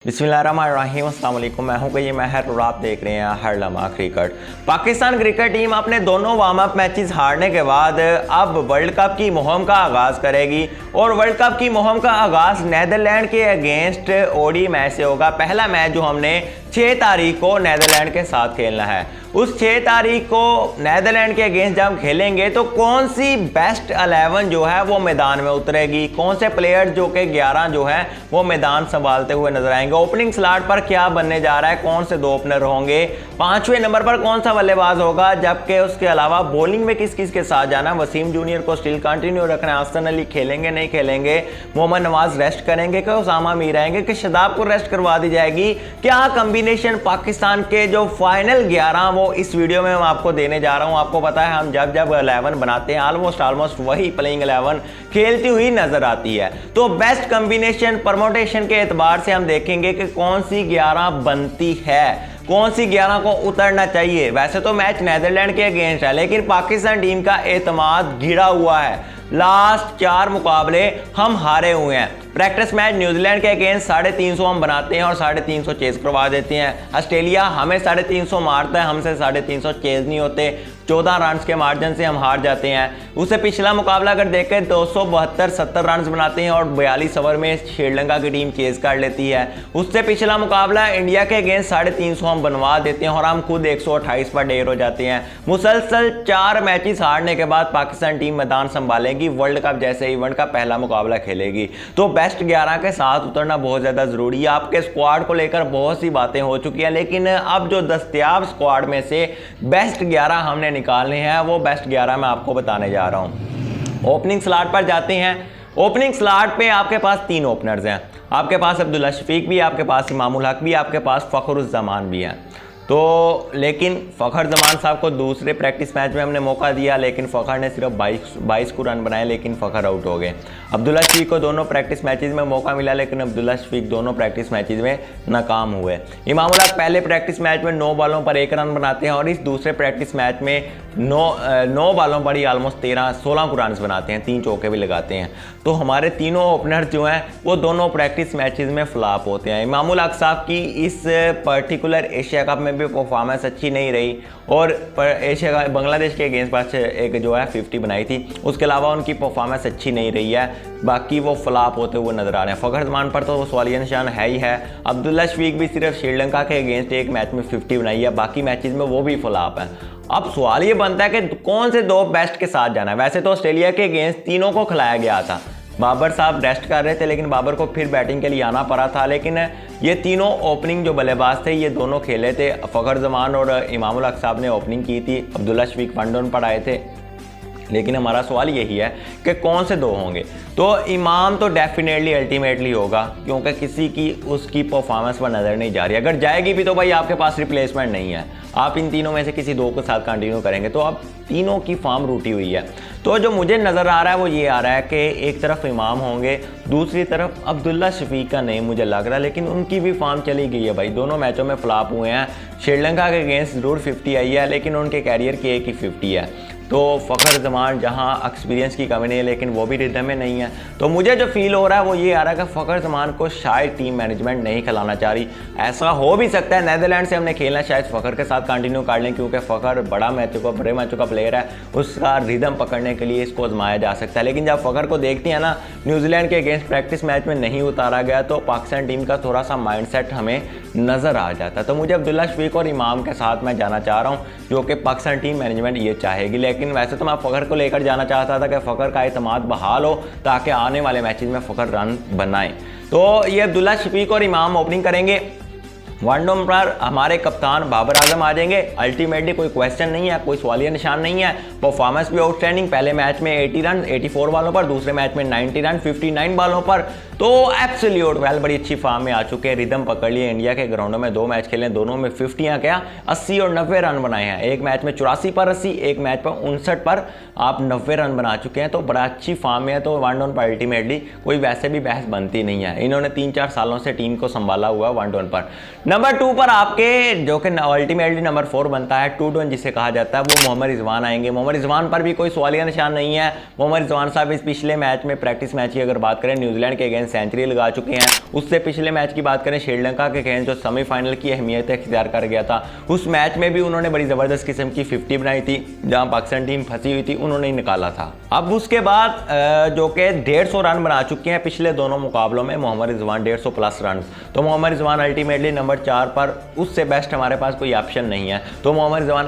बिस्मिल्लाहिर्रहमानिर्रहीम, अस्सलाम वालेकुम। मैं हूं कई महर और आप देख रहे हैं हर लम्हा क्रिकेट। पाकिस्तान क्रिकेट टीम अपने दोनों वार्म अप मैचेस हारने के बाद अब वर्ल्ड कप की मुहिम का आगाज़ करेगी और वर्ल्ड कप की मुहिम का आगाज़ नीदरलैंड के अगेंस्ट ओडी मैच से होगा। पहला मैच जो हमने 6 तारीख को नीदरलैंड के साथ खेलना है, उस 6 तारीख को नीदरलैंड के अगेंस्ट जब खेलेंगे तो कौन सी बेस्ट 11 जो है वो मैदान में उतरेगी, कौन से प्लेयर जो कि 11 जो है वो मैदान संभालते हुए नजर आएंगे, ओपनिंग स्लॉट पर क्या बनने जा रहा है, कौन से 2 ओपनर होंगे, 5वें नंबर पर कौन सा बल्लेबाज होगा, जबकि उसके अलावा बॉलिंग में किस किस के साथ जाना। वसीम जूनियर को स्टिल कंटिन्यू रखना है, हसन अली खेलेंगे नहीं खेलेंगे, मोहम्मद नवाज रेस्ट करेंगे कि उसामा मीर आएंगे कि शादाब को रेस्ट करवा दी जाएगी, क्या कॉम्बिनेशन पाकिस्तान के जो फाइनल 11 वो इस वीडियो में मैं आपको देने जा रहा हूं। आपको पता है हम जब 11 बनाते हैं ऑलमोस्ट वही प्लेइंग 11 खेलती हुई नजर आती है। तो बेस्ट कॉम्बिनेशन परमोटेशन के एतबार से हम देखेंगे कि कौन सी 11 बनती है, कौन सी 11 को उतरना चाहिए। वैसे तो मैच नीदरलैंड के अगेंस्ट है, लेकिन पाकिस्तान टीम का एतमाद गिरा हुआ है। लास्ट 4 मुकाबले हम हारे हुए हैं। प्रैक्टिस मैच न्यूजीलैंड के अगेंस्ट 350 हम बनाते हैं और 350 चेज करवा देते हैं। ऑस्ट्रेलिया हमें 350 मारता है, हमसे 350 चेज नहीं होते, 14 रन के मार्जिन से हम हार जाते हैं। उससे पिछला मुकाबला अगर देखें 272-70 रन बनाते हैं और 42 ओवर में श्रीलंका की टीम चेज कर लेती है। उससे पिछला मुकाबला इंडिया के अगेंस्ट 350 हम बनवा देते हैं और हम खुद 128 पर ढेर हो जाते हैं। मुसलसल 4 मैचेस हारने के बाद पाकिस्तान टीम मैदान संभालेगी, वर्ल्ड कप जैसे इवेंट का पहला मुकाबला खेलेगी। तो बेस्ट 11 के साथ उतरना बहुत ज़्यादा ज़रूरी है। आपके स्क्वाड को लेकर बहुत सी बातें हो चुकी हैं, लेकिन अब जो दस्तयाब स्क्वाड में से बेस्ट 11 हमने निकालने हैं वो बेस्ट 11 मैं आपको बताने जा रहा हूं। ओपनिंग स्लॉट पर जाते हैं। ओपनिंग स्लॉट पे आपके पास 3 ओपनर्स हैं। आपके पास अब्दुल्ला शफीक भी, आपके पास इमामुल हक भी, आपके पास फ़खरुज़्ज़मान भी हैं। तो लेकिन फ़खरुज़्ज़मान साहब को दूसरे प्रैक्टिस मैच में हमने मौका दिया, लेकिन फ़खर ने सिर्फ 22 को रन बनाए, लेकिन फ़खर आउट हो गए। अब्दुल्ला शफीक को दोनों प्रैक्टिस मैचेस में मौका मिला, लेकिन अब्दुल्ला शफीक दोनों प्रैक्टिस मैचेस में नाकाम हुए। इमामुल हक पहले प्रैक्टिस मैच में 9 बॉलों पर 1 रन बनाते हैं और इस दूसरे प्रैक्टिस मैच में 9 बॉलों पर ही ऑलमोस्ट 16 को रन बनाते हैं, 3 चौके भी लगाते हैं। तो हमारे तीनों ओपनर्स जो हैं वो दोनों प्रैक्टिस मैचेस में फ्लॉप होते हैं। इमामुल हक साहब की इस पर्टिकुलर एशिया कप में भी परफॉर्मेंस अच्छी नहीं रही और एशिया का बांग्लादेश के अगेंस्ट पास एक जो है 50 बनाई थी, उसके अलावा उनकी परफॉर्मेंस अच्छी नहीं रही है, बाकी वो फ्लॉप होते हुए नजर आ रहे हैं। फ़खरुज़्ज़मान पर तो वो सवालिया निशान है ही है। अब्दुल्ला शफीक भी सिर्फ श्रीलंका के अगेंस्ट एक मैच में 50 बनाई है, बाकी मैचेस में वो भी फ्लॉप है। अब सवाल ये बनता है कि कौन से 2 बेस्ट के साथ जाना है। वैसे तो ऑस्ट्रेलिया के अगेंस्ट तीनों को खिलाया गया था, बाबर साहब रेस्ट कर रहे थे, लेकिन बाबर को फिर बैटिंग के लिए आना पड़ा था। लेकिन ये तीनों ओपनिंग जो बल्लेबाज थे ये दोनों खेले थे। फ़खरुज़्ज़मान और इमामुल हक साहब ने ओपनिंग की थी, अब्दुल्ला शफीक वन डाउन पर आए थे। लेकिन हमारा सवाल यही है कि कौन से 2 होंगे। तो इमाम तो डेफिनेटली अल्टीमेटली होगा, क्योंकि किसी की उसकी परफॉर्मेंस पर नज़र नहीं जा रही। अगर जाएगी भी तो भाई आपके पास रिप्लेसमेंट नहीं है, आप इन तीनों में से किसी 2 के साथ कंटिन्यू करेंगे, तो अब तीनों की फॉर्म रूटी हुई है। तो जो मुझे नज़र आ रहा है वो ये आ रहा है कि एक तरफ इमाम होंगे, दूसरी तरफ अब्दुल्ला शफीक का नहीं मुझे लग रहा, लेकिन उनकी भी फॉर्म चली गई है भाई। दोनों मैचों में फ्लॉप हुए हैं। श्रीलंका के अगेंस्ट ज़रूर 50 आई है, लेकिन उनके कैरियर की एक ही 50 है। तो फ़खरुज़्ज़मान जहां एक्सपीरियंस की कमी नहीं है, लेकिन वो भी रिदम में नहीं है। तो मुझे जो फील हो रहा है वो ये आ रहा है कि फ़खरुज़्ज़मान को शायद टीम मैनेजमेंट नहीं खिलाना चाह रही। ऐसा हो भी सकता है नीदरलैंड से हमने खेलना शायद फ़खर के साथ कंटिन्यू कर लें, क्योंकि फ़खर बड़े मैचों का प्लेयर है, उसका रिदम पकड़ने के लिए इसको आजमाया जा सकता है। लेकिन जब फ़खर को देखते हैं ना न्यूजीलैंड के अगेंस्ट प्रैक्टिस मैच में नहीं उतारा गया, तो पाकिस्तान टीम का थोड़ा सा माइंडसेट हमें नज़र आ जाता है। तो मुझे अब्दुल्ला शफीक और इमाम के साथ मैं जाना चाह रहा हूँ, जो कि पाकिस्तान टीम मैनेजमेंट ये चाहेगी। लेकिन वैसे तो मैं फ़खर को लेकर जाना चाहता था कि फ़खर का एतमाद बहाल हो, ताकि आने वाले मैचेस में फ़खर रन बनाएं। तो ये अब्दुल्ला शफीक और इमाम ओपनिंग करेंगे। वन डाउन पर हमारे कप्तान बाबर आजम आ जाएंगे। अल्टीमेटली कोई क्वेश्चन नहीं है, कोई सवालिया निशान नहीं है। परफॉर्मेंस भी आउटस्टैंडिंग, पहले मैच में 80 रन 84 बॉलों पर, दूसरे मैच में 90 रन 59 बॉलों पर। तो एब्सोल्यूट बड़ी अच्छी फॉर्म में आ चुके हैं, रिदम पकड़ लिए। इंडिया के ग्राउंडों में 2 मैच खेले, दोनों में 50 क्या 80 और 90 रन बनाए हैं। एक मैच में 84 पर 80, एक मैच पर 59 पर आप 90 रन बना चुके हैं। तो बड़ा अच्छी फॉर्म में है। तो वन डाउन पर अल्टीमेटली कोई वैसे भी बहस बनती नहीं है। इन्होंने 3-4 सालों से टीम को संभाला हुआ वन डाउन पर। नंबर 2 पर आपके जो कि अल्टीमेटली नंबर 4 बनता है, 2-1 जिसे कहा जाता है, वो मोहम्मद रिजवान आएंगे। मोहम्मद रिजवान पर भी कोई सवालिया निशान नहीं है। मोहम्मद रिजवान साहब इस पिछले मैच में, प्रैक्टिस मैच की अगर बात करें, न्यूजीलैंड के अगेंस्ट सेंचुरी लगा चुके हैं। उससे पिछले मैच की बात करें, श्रीलंका के अगेंस्ट जो सेमीफाइनल की अहमियत इख्तियार कर गया था, उस मैच में भी उन्होंने बड़ी ज़बरदस्त किस्म की 50 बनाई थी, जहाँ पाकिस्तान टीम फंसी हुई थी, उन्होंने ही निकाला था। अब उसके बाद जो कि 150 रन बना चुके हैं पिछले दोनों मुकाबलों में मोहम्मद रिजवान, 150 प्लस रन। तो मोहम्मद रिजवान अल्टीमेटली नंबर 4 पर, उससे बेस्ट हमारे पास कोई ऑप्शन नहीं है। तो मोहम्मद रिजवान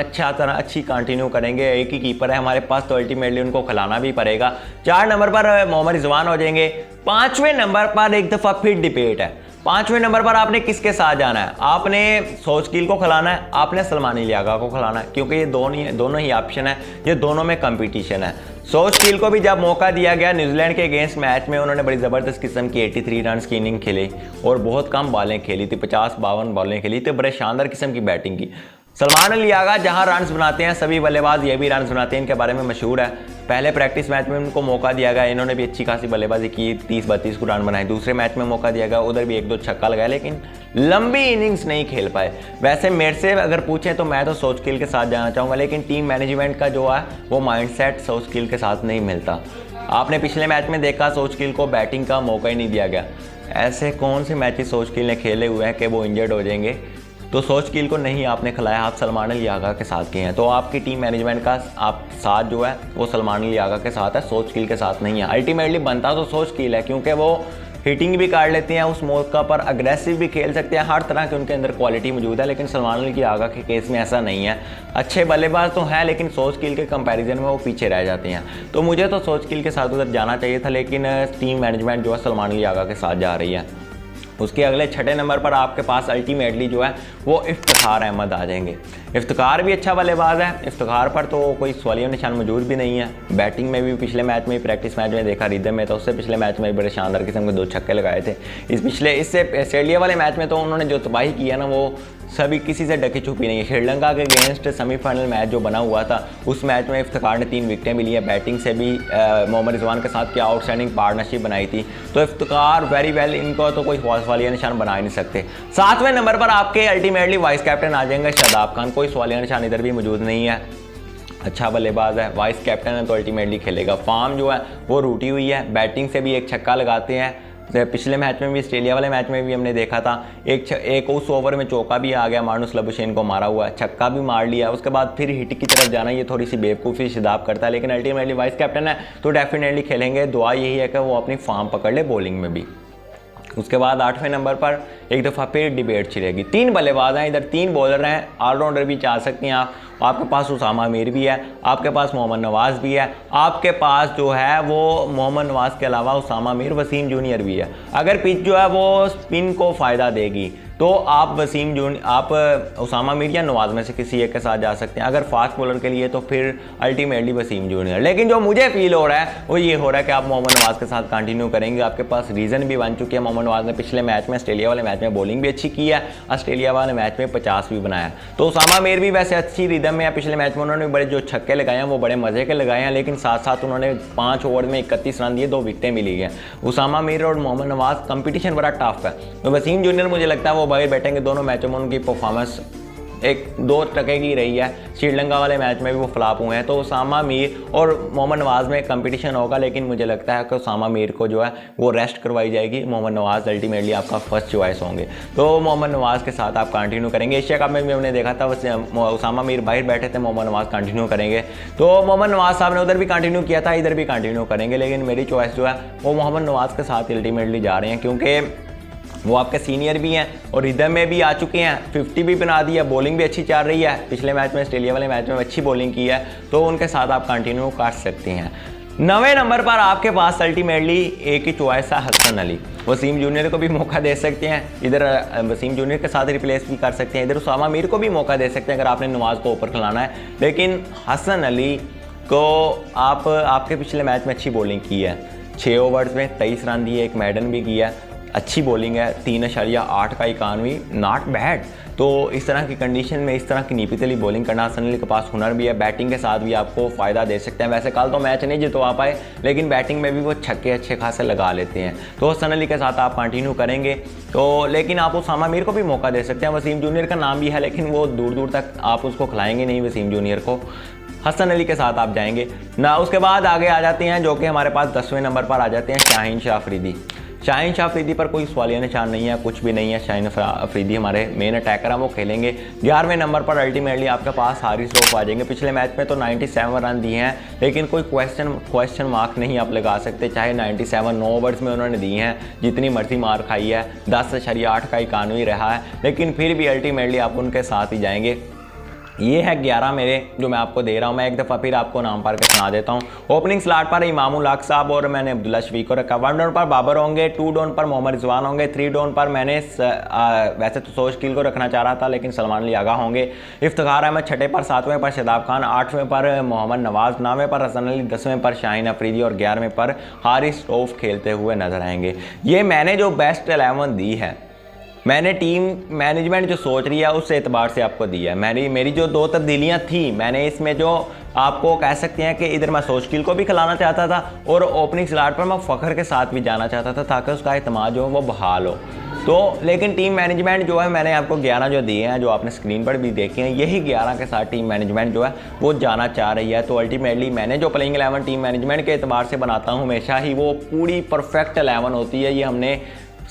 अच्छी कंटिन्यू करेंगे। एक ही कीपर है हमारे पास, तो अल्टीमेटली उनको खिलाना भी पड़ेगा। 4 नंबर पर मोहम्मद रिजवान हो जाएंगे। 5वें नंबर पर एक दफ़ा फिर डिबेट है। 5वें नंबर पर आपने किसके साथ जाना है? आपने सोचकील को खिलाना है, आपने सलमान लियागा को खिलाना है, क्योंकि ये दोनों ही ऑप्शन है, ये दोनों में कंपटीशन है। सोचकील को भी जब मौका दिया गया न्यूजीलैंड के अगेंस्ट मैच में, उन्होंने बड़ी ज़बरदस्त किस्म की 83 रन की इनिंग खेली और बहुत कम बॉलें खेली थी, 50-52 बॉलें खेली थी, बड़े शानदार किस्म की बैटिंग की। सलमान लियागा जहां रन्स बनाते हैं, सभी बल्लेबाज ये भी रन्स बनाते हैं, इनके बारे में मशहूर है। पहले प्रैक्टिस मैच में उनको मौका दिया गया, इन्होंने भी अच्छी खासी बल्लेबाजी की, 30-32 को रन बनाए। दूसरे मैच में मौका दिया गया, उधर भी 1-2 छक्का लगाया, लेकिन लंबी इनिंग्स नहीं खेल पाए। वैसे मेरे से अगर पूछें तो मैं तो सोचकील के साथ जाना चाहूँगा, लेकिन टीम मैनेजमेंट का जो है वो माइंडसेट सोचकील के साथ नहीं मिलता। आपने पिछले मैच में देखा, सोचकील को बैटिंग का मौका ही नहीं दिया गया। ऐसे कौन से मैचेस सोचकील ने खेले हुए हैं कि वो इंजर्ड हो जाएंगे? तो सोचकील को नहीं आपने खिलाया, आप सलमान लियागा के साथ गए हैं। तो आपकी टीम मैनेजमेंट का आप साथ जो है वो सलमान लियागा के साथ है, सोचकील के साथ नहीं है। अल्टीमेटली बनता तो सोचकील है, क्योंकि वो हिटिंग भी काट लेते हैं उस मौका पर, अग्रेसिव भी खेल सकते हैं, हर तरह के उनके अंदर क्वालिटी मौजूद है। लेकिन सलमान लियागा के केस में ऐसा नहीं है। अच्छे बल्लेबाज तो हैं, लेकिन सोचकील के कंपैरिजन में वो पीछे रह जाते हैं। तो मुझे तो सोचकील के साथ उधर जाना चाहिए था, लेकिन टीम मैनेजमेंट जो है सलमान लियागा के साथ जा रही है। उसके अगले 6ठे नंबर पर आपके पास अल्टीमेटली जो है वो इफ्तिखार अहमद आ जाएंगे। इफ्तिखार भी अच्छा बल्लेबाज है, इफ्तिखार पर तो कोई सवालिया निशान मौजूद भी नहीं है। बैटिंग में भी पिछले मैच में, प्रैक्टिस मैच में देखा रिदम में, तो उससे पिछले मैच में बड़े शानदार किस्म के 2 छक्के लगाए थे। इससे ऑस्ट्रेलिया वाले मैच में तो उन्होंने जो तबाही की है ना, वो सभी किसी से ढकी छुपी नहीं है। श्रीलंका के अगेंस्ट सेमीफाइनल मैच जो बना हुआ था, उस मैच में इफ्तिखार ने 3 विकेटें भी ली है। बैटिंग से भी मोहम्मद रिजवान के साथ क्या आउटस्टैंडिंग पार्टनरशिप बनाई थी। तो इफ्तिखार वेरी वेल, इनको तो कोई सवालिया निशान बना ही नहीं सकते। 7वें नंबर पर आपके अल्टीमेटली वाइस कैप्टन आ जाएंगे शादाब खान। कोई सवालिया निशान इधर भी मौजूद नहीं है, अच्छा बल्लेबाज है, वाइस कैप्टन है, तो अल्टीमेटली खेलेगा। फॉर्म जो है वो रूटी हुई है, बैटिंग से भी 1 छक्का लगाते हैं। पिछले मैच में भी, ऑस्ट्रेलिया वाले मैच में भी हमने देखा था, एक उस ओवर में चौका भी आ गया, मानुस लबुशेन को मारा हुआ, छक्का भी मार लिया। उसके बाद फिर हिट की तरफ जाना, ये थोड़ी सी बेवकूफ़ी शादाब करता है, लेकिन अल्टीमेटली वाइस कैप्टन है तो डेफिनेटली खेलेंगे। दुआ यही है कि वो अपनी फॉर्म पकड़ ले बॉलिंग में भी। उसके बाद 8वें नंबर पर एक दफ़ा फिर डिबेट छिड़ेगी। 3 बल्लेबाज हैं, इधर 3 बॉलर हैं, ऑलराउंडर भी चाह सकते हैं आप। आपके पास उसामा मीर भी है, आपके पास मोहम्मद नवाज़ भी है, आपके पास जो है वो मोहम्मद नवाज़ के अलावा उसामा मीर, वसीम जूनियर भी है। अगर पिच जो है वो स्पिन को फ़ायदा देगी तो आप आप उसामा मीर या नवाज़ में से किसी एक के साथ जा सकते हैं। अगर फास्ट बॉलर के लिए तो फिर अल्टीमेटली वसीम जूनियर। लेकिन जो मुझे फील हो रहा है वो ये हो रहा है कि आप मोहम्मद नवाज़ के साथ कंटिन्यू करेंगे। आपके पास रीज़न भी बन चुके हैं। मोहम्मद नवाज़ ने पिछले मैच में, ऑस्ट्रेलिया वाले मैच में बॉलिंग भी अच्छी की है, ऑस्ट्रेलिया वाले मैच में 50 भी बनाया। तो उसामा मीर भी वैसे अच्छी रिदम में है। पिछले मैच में उन्होंने बड़े जो छक्के लगाए हैं वो बड़े मज़े के लगाए हैं, लेकिन साथ साथ उन्होंने 5 ओवर में 31 रन दिए, 2 विकेटें भी ली हैं। उसामा मीर और मोहम्मद नवाज़ कंपटीशन बड़ा टफ है। तो वसीम जूनियर मुझे लगता है वो बाहर बैठेंगे। दोनों मैचों में उनकी परफॉर्मेंस 1-2 टके की रही है। श्रीलंका वाले मैच में भी वो फ्लॉप हुए हैं। तो उसामा मीर और मोहम्मद नवाज़ में कंपटीशन होगा, लेकिन मुझे लगता है कि उसामा मीर को जो है वो रेस्ट करवाई जाएगी। मोहम्मद नवाज़ अल्टीमेटली आपका फर्स्ट चॉइस होंगे, तो मोहम्मद नवाज़ के साथ आप कंटिन्यू करेंगे। एशिया कप में भी हमने देखा था उसामा मीर बाहर बैठे थे, मोहम्मद नवाज़ कंटिन्यू करेंगे। तो मोहम्मद नवाज़ साहब ने उधर भी कंटिन्यू किया था, इधर भी कंटिन्यू करेंगे, लेकिन मेरी चॉइस जो है वो मोहम्मद नवाज़ के साथ अल्टीमेटली जा रहे हैं, क्योंकि वो आपके सीनियर भी हैं और रिदम में भी आ चुके हैं। 50 भी बना दिया, बॉलिंग भी अच्छी चल रही है। पिछले मैच में, ऑस्ट्रेलिया वाले मैच में अच्छी बॉलिंग की है, तो उनके साथ आप कंटिन्यू कर सकते हैं। 9वें नंबर पर आपके पास अल्टीमेटली एक ही चॉइस है, हसन अली। वसीम जूनियर को भी मौका दे सकते हैं, इधर वसीम जूनियर के साथ रिप्लेस भी कर सकते हैं, इधर उसामा मीर को भी मौका दे सकते हैं अगर आपने नवाज़ को ऊपर खिलाना है। लेकिन हसन अली को आपके पिछले मैच में अच्छी बॉलिंग की है, 6 ओवर्स में 23 रन दिए, 1 मेडन भी किया, अच्छी बॉलिंग है, 3.8 का 91, नॉट बैड। तो इस तरह की कंडीशन में इस तरह की नीपीतली बॉलिंग करना हसन अली के पास हुनर भी है, बैटिंग के साथ भी आपको फ़ायदा दे सकते हैं। वैसे कल तो मैच नहीं जितवा पाए, लेकिन बैटिंग में भी वो छक्के अच्छे खासे लगा लेते हैं। तो हसन अली के साथ आप कंटिन्यू करेंगे तो, लेकिन आप उसामा मीर को भी मौका दे सकते हैं। वसीम जूनियर का नाम भी है, लेकिन वो दूर दूर तक आप उसको खिलाएंगे नहीं वसीम जूनियर को। हसन अली के साथ आप जाएंगे ना। उसके बाद आगे आ जाते हैं जो कि हमारे पास 10वें नंबर पर आ जाते हैं शाहीन शाह अफरीदी। शाहीन शाह अफरीदी पर कोई सवालिया निशान नहीं है, कुछ भी नहीं है। शाहीन अफरीदी हमारे मेन अटैकर हैं, वो खेलेंगे। 11वें नंबर पर अल्टीमेटली आपके पास हारिस रऊफ आ जाएंगे। पिछले मैच में तो 97 रन दिए हैं, लेकिन कोई क्वेश्चन मार्क नहीं आप लगा सकते। चाहे 97 9 ओवर्स में उन्होंने दिए हैं, जितनी मर्जी मार खाई है, 10.8 का 91 रहा है, लेकिन फिर भी अल्टीमेटली आप उनके साथ ही जाएंगे। ये है 11 मेरे जो मैं आपको दे रहा हूँ। मैं एक दफ़ा फिर आपको नाम पढ़ के सुना देता हूँ। ओपनिंग स्लॉट पर इमामुल हक साहब और मैंने अब्दुल्ला शफीक को रखा। 1 डाउन पर बाबर होंगे, 2 डाउन पर मोहम्मद रिजवान होंगे, 3 डाउन पर मैंने वैसे तो सोशकिल को रखना चाह रहा था, लेकिन सलमान अली आगा होंगे। इफ्तिखार अहमद 6 पर, 7वें पर शादाब खान, 8वें पर मोहम्मद नवाज़, 9वें पर हसन अली, 10वें पर शाहीन अफरीदी और 11वें पर हारिस रऊफ खेलते हुए नजर आएंगे। ये मैंने जो बेस्ट 11 दी है, मैंने टीम मैनेजमेंट जो सोच रही है उस एतबार से आपको दिया है। मेरी जो 2 तब्दीलियाँ थी, मैंने इसमें जो आपको कह सकते हैं कि इधर मैं सोशकिल को भी खिलाना चाहता था और ओपनिंग स्लॉट पर मैं फ़खर के साथ भी जाना चाहता था, ताकि उसका एतमाद जो है वो बहाल हो। तो लेकिन टीम मैनेजमेंट जो है, मैंने आपको 11 जो दिए हैं, जो आपने स्क्रीन पर भी देखे हैं, यही 11 के साथ टीम मैनेजमेंट जो है वो जाना चाह रही है। तो अल्टीमेटली मैंने जो प्लेइंग 11 टीम मैनेजमेंट के एतबार से बनाता हूँ हमेशा ही, वो पूरी परफेक्ट 11 होती है। ये हमने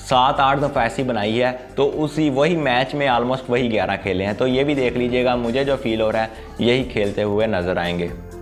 7-8 दफ़ा ऐसी बनाई है, तो वही मैच में ऑलमोस्ट वही 11 खेले हैं। तो ये भी देख लीजिएगा, मुझे जो फील हो रहा है यही खेलते हुए नज़र आएंगे।